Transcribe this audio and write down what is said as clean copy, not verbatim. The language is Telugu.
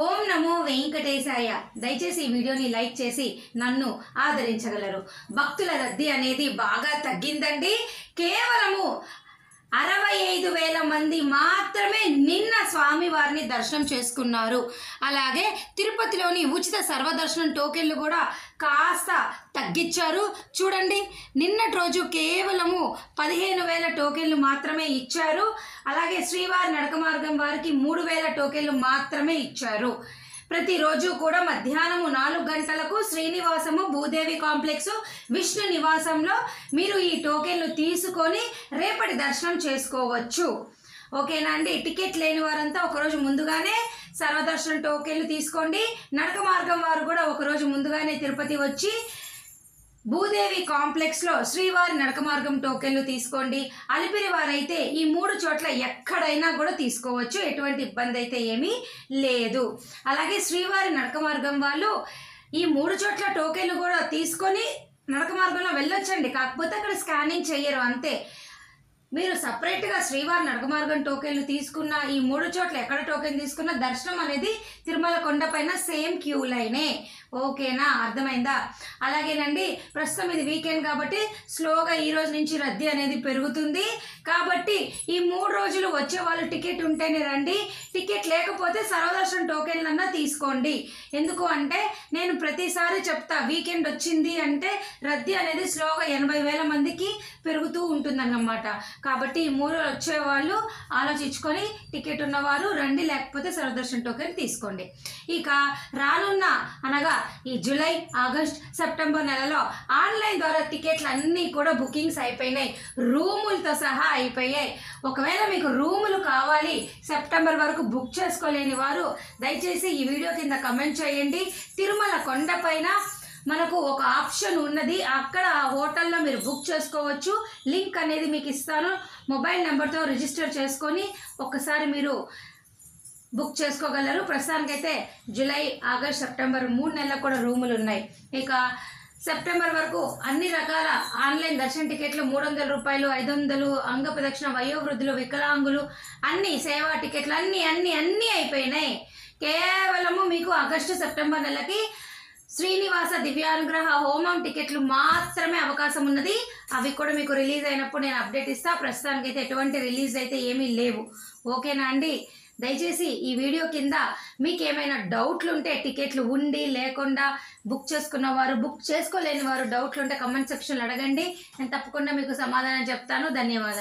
ఓం నమో వెంకటేశాయ. దయచేసి ఈ వీడియోని లైక్ చేసి నన్ను ఆదరించగలరు. భక్తుల రద్దీ అనేది బాగా తగ్గిందండి. కేవలము 65,000 మంది మాత్రమే నిన్న స్వామివారిని దర్శనం చేసుకున్నారు. అలాగే తిరుపతిలోని ఉచిత సర్వదర్శనం టోకెన్లు కూడా కాస్త తగ్గించారు. చూడండి, నిన్నటి రోజు కేవలము 15,000 టోకెన్లు మాత్రమే ఇచ్చారు. అలాగే శ్రీవారి నడక మార్గం వారికి 3,000 టోకెన్లు మాత్రమే ఇచ్చారు. ప్రతిరోజు కూడా మధ్యాహ్నం 4 గంటలకు శ్రీనివాసము భూదేవి కాంప్లెక్స్ విష్ణు నివాసంలో మీరు ఈ టోకెన్లు తీసుకొని రేపటి దర్శనం చేసుకోవచ్చు. ఓకేనా అండి? టికెట్ లేని వారంతా ఒకరోజు ముందుగానే సర్వదర్శనం టోకెన్లు తీసుకోండి. నడక మార్గం వారు కూడా ఒకరోజు ముందుగానే తిరుపతి వచ్చి భూదేవి కాంప్లెక్స్లో శ్రీవారి నడక మార్గం టోకెన్లు తీసుకోండి. అలిపిరి వారైతే ఈ 3 చోట్ల ఎక్కడైనా కూడా తీసుకోవచ్చు. ఎటువంటి ఇబ్బంది అయితే ఏమీ లేదు. అలాగే శ్రీవారి నడక మార్గం వాళ్ళు ఈ 3 చోట్ల టోకెన్లు కూడా తీసుకొని నడక మార్గంలో వెళ్ళొచ్చండి. కాకపోతే అక్కడ స్కానింగ్ చెయ్యరు, అంతే. మీరు సపరేట్గా శ్రీవారి నడక మార్గం టోకెన్లు తీసుకున్న ఈ 3 చోట్ల ఎక్కడ టోకెన్ తీసుకున్న దర్శనం అనేది తిరుమల కొండపైన సేమ్ క్యూ లైనే. ఓకేనా? అర్థమైందా? అలాగేనండి, ప్రస్తుతం ఇది వీకెండ్ కాబట్టి స్లోగా ఈ రోజు నుంచి రద్దీ అనేది పెరుగుతుంది. కాబట్టి ఈ 3 రోజులు వచ్చే వాళ్ళు టికెట్ ఉంటేనే రండి. టికెట్ లేకపోతే సర్వదర్శనం టోకెన్లన్నా తీసుకోండి. ఎందుకు అంటే నేను ప్రతిసారి చెప్తా, వీకెండ్ వచ్చింది అంటే రద్దీ అనేది స్లోగా 80,000 మందికి పెరుగుతూ ఉంటుందన్నమాట. కాబట్టి ఈ 3 వచ్చేవాళ్ళు ఆలోచించుకొని టికెట్ ఉన్నవారు రండి, లేకపోతే సర్వదర్శనం టోకెన్ తీసుకోండి. ఇక రానున్న అనగా ఈ జూలై, ఆగస్ట్, సెప్టెంబర్ నెలలో ఆన్లైన్ ద్వారా టికెట్లు అన్నీ కూడా బుకింగ్స్ అయిపోయినాయి. రూములతో సహా అయిపోయాయి. ఒకవేళ మీకు రూములు కావాలి, సెప్టెంబర్ వరకు బుక్ చేసుకోలేని వారు దయచేసి ఈ వీడియో కింద కమెంట్ చేయండి. తిరుమల కొండపైన మనకు ఒక ఆప్షన్ ఉన్నది, అక్కడ హోటల్లో మీరు బుక్ చేసుకోవచ్చు. లింక్ అనేది మీకు ఇస్తాను. మొబైల్ నెంబర్తో రిజిస్టర్ చేసుకొని ఒక్కసారి మీరు బుక్ చేసుకోగలరు. ప్రస్తుతానికైతే జూలై, ఆగస్ట్, సెప్టెంబర్ 3 నెలలకు కూడా రూములు ఉన్నాయి. ఇక సెప్టెంబర్ వరకు అన్ని రకాల ఆన్లైన్ దర్శన టికెట్లు 300 రూపాయలు, 500, అంగ ప్రదక్షిణ, వయోవృద్ధులు, వికలాంగులు, అన్ని సేవా టికెట్లు అన్నీ అయిపోయినాయి. కేవలము మీకు ఆగస్టు, సెప్టెంబర్ నెలకి శ్రీనివాస దివ్యానుగ్రహ హోమం టికెట్లు మాత్రమే అవకాశం ఉన్నది. అవి కూడా మీకు రిలీజ్ అయినప్పుడు నేను అప్డేట్ ఇస్తా. ప్రస్తుతానికైతే ఎటువంటి రిలీజ్ అయితే ఏమీ లేవు. ఓకేనా అండి? దయచేసి ఈ వీడియో కింద మీకు ఏమైనా డౌట్లు ఉంటే, టికెట్లు ఉండి లేకుండా బుక్ చేసుకున్న వారు, బుక్ చేసుకోలేని వారు డౌట్లు ఉంటే కమెంట్ సెక్షన్లో అడగండి. నేను తప్పకుండా మీకు సమాధానం చెప్తాను. ధన్యవాదాలు.